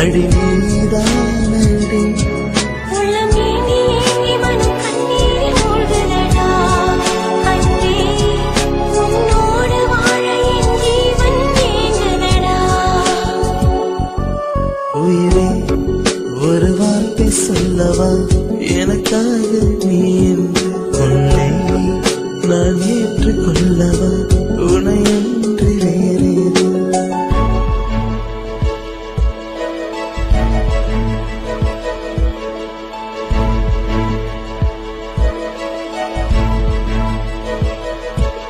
அடி நீதானடி உயிரே ஒரு வார்த்தை சொல்லவா எனக்காக நீ என்று உன்னை நான் ஏற்றுக்கொள்ளவா